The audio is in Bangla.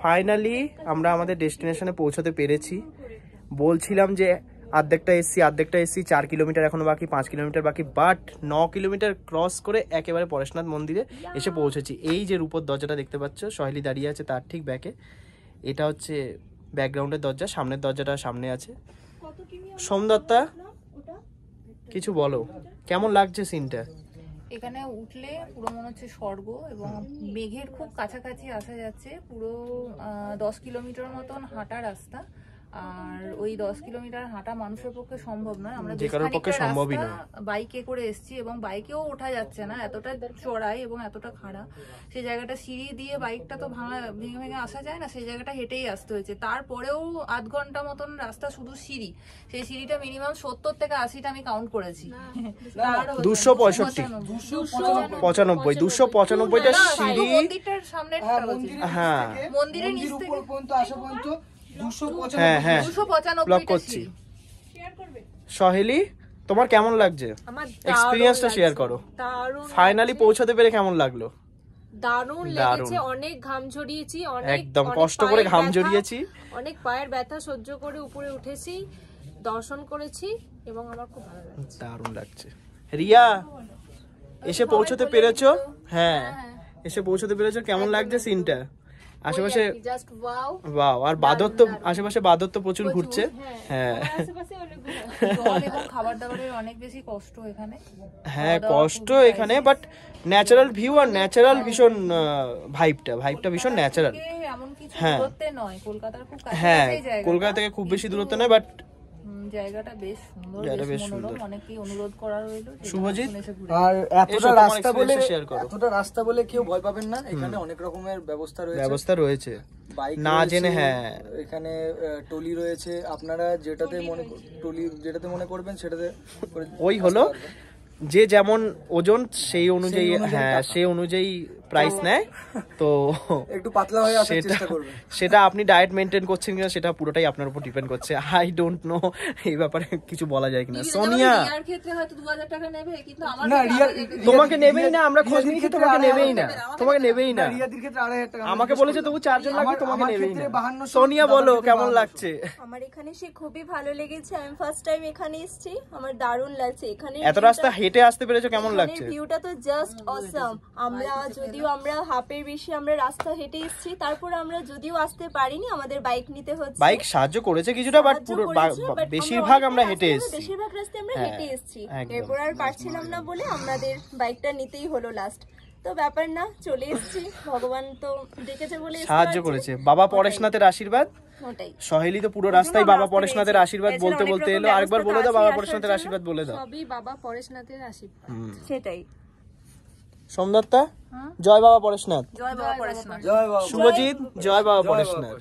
ফাইনালি আমরা আমাদের ডেস্টিনেশনে পৌঁছতে পেরেছি। বলছিলাম যে অর্ধেকটা এসছি 4 কিলোমিটার এখনো বাকি, 5 কিলোমিটার বাকি, বাট 9 কিলোমিটার ক্রস করে একেবারে পরেশনাথ মন্দিরে এসে পৌঁছেছি। এই যে রূপোর দরজাটা দেখতে পাচ্ছ, সহেলি দাঁড়িয়ে আছে তার ঠিক ব্যাকে, এটা হচ্ছে ব্যাকগ্রাউন্ডের দরজা, সামনের দরজাটা সামনে আছে। সোমদত্তা কিছু বলো, কেমন লাগছে সিনটা? এখানে উঠলে পুরো মনে হচ্ছে স্বর্গ, এবং মেঘের খুব কাছাকাছি আসা যাচ্ছে। পুরো 10 কিলোমিটার মতন হাঁটা রাস্তা, আর ওই 10 কিলোমিটার হাঁটা মানুষের পক্ষে সম্ভব নয়। আমরা বাইকে করে এসেছি এবং বাইকেও ওঠা যাচ্ছে না, এতটা চড়াই এবং এতটা খাড়া। সেই জায়গাটা সিঁড়ি দিয়ে বাইকটা তো ভেঙে ভেঙে আসা যায় না, সেই জায়গাটা হেঁটেই আসতে হয়েছে। তারপরেও আধ ঘন্টা মতন রাস্তা শুধু সিঁড়ি। সেই সিঁড়িটা মিনিমাম 70 থেকে 80টা আমি কাউন্ট করেছি। 295টা সিঁড়ি মন্দিরটার সামনে, হ্যাঁ মন্দিরের নিচ থেকে পর্যন্ত আসা পর্যন্ত 295 করছি। সহেলি তোমার কেমন লাগছে? এক্সপেরিয়েন্সটা শেয়ার করো। ফাইনালি পৌঁছাতে পেরে কেমন লাগলো? দারুণ লেগেছে, অনেক ঘাম ঝরিয়েছি, একদম কষ্ট করে ঘাম ঝরিয়েছি, অনেক পায়ের ব্যথা সহ্য করে উপরে উঠেছি, দর্শন করেছি এবং আমার খুব ভালো লাগছে। দারুণ লাগছে। রিয়া এসে পৌঁছতে পেরেছো? হ্যাঁ এসে পৌঁছতে পেরেছো, কেমন লাগছে সিনটা? আশেপাশে জাস্ট ওয়াও, আর বাদর তো আশেপাশে বাদর তো প্রচুর ঘুরছে। হ্যাঁ জল এবং খাবার দাবারের অনেক বেশি কষ্ট এখানে। হ্যাঁ কষ্ট এখানে, বাট ন্যাচারাল ভিউ আর ন্যাচারাল ভীষণ ভাইবটা ভীষণ ন্যাচারাল। এমন কিছু দূরত্বে নয়, কলকাতার খুব কাছে। হ্যাঁ কলকাতা থেকে খুব বেশি দূরত্ব নয়, বাট জায়গাটা বেশ সুন্দর, বেশ মনোরম। অনেকেই অনুরোধ করা রইলো শুভজিৎ। আর এতটা রাস্তা বলে কেউ ভয় পাবেন না, এখানে অনেক রকমের ব্যবস্থা রয়েছে। না জেনে এখানে টলি রয়েছে, আপনারা যেটাতে মনে করবেন সেটাতে ওই হলো যে যেমন ওজন সেই অনুযায়ী, হ্যাঁ সেই অনুযায়ী প্রাইস নেয়। তো একটু পাতলা হয়ে আসার চেষ্টা করবেন, সেটা আপনি ডায়েট মেইনটেইন করছেন কিনা সেটা পুরোটাই আপনার উপর ডিপেন্ড করছে। আই ডোন্ট নো এই ব্যাপারে কিছু বলা যায় কিনা। সোনিয়া রিয়ার ক্ষেত্রে হয়তো 2000 টাকা নেবে, কিন্তু আমার না রিয়া তোমাকে নেবেই না, আমরা খোঁজ নিয়েছি তোমাকে নেবেই না, রিয়াদের ক্ষেত্রে 2500 টাকা আমাকে বলেছে তবু 4 জন লাগবে, তোমাকে নেবেই না। সোনিয়া বলো কেমন লাগছে? আমার এখানে সে খুবই ভালো লেগেছে, আমি ফার্স্ট টাইম এখানে এসেছি, আমার দারুণ লাগছে। এখানে এত রাস্তা হেঁটে আসতে পেরেছো, কেমন লাগছে? ভিউটা তো জাস্ট অসাম। আমরা হাফের বেশি আমরা রাস্তা হেঁটে এসেছি, তারপর আমরা যদিও আসতে পারিনি, আমাদের বাইক নিতে হচ্ছে। বাইক সাহায্য করেছে কিছুটা, বাট পুরো বেশিরভাগ আমরা হেঁটে এসেছি, বেশিরভাগ রাস্তা আমরা হেঁটে এসেছি। এরপর আর পারছিলাম না বলে আমাদের বাইকটা নিতেই হলো লাস্ট। তো ব্যাপার না, চলে এসেছি, ভগবান তো ডেকেছে বলে সাহায্য করেছে। বাবা পরেশনাথের আশীর্বাদ। সহেলি তো পুরো রাস্তায় বাবা পরেশনাথের আশীর্বাদ বলতে বলতে এলো। আরেকবার বলে দাও বাবা পরেশনাথের আশীর্বাদ বলে দাও। সবই বাবা পরেশনাথের আশীর্বাদ। সেটাই। সোমদত্তা জয় বাবা পরেশনাথ। জয় বাবা পরেশনাথ। শুভজিৎ জয় বাবা পরেশনাথ।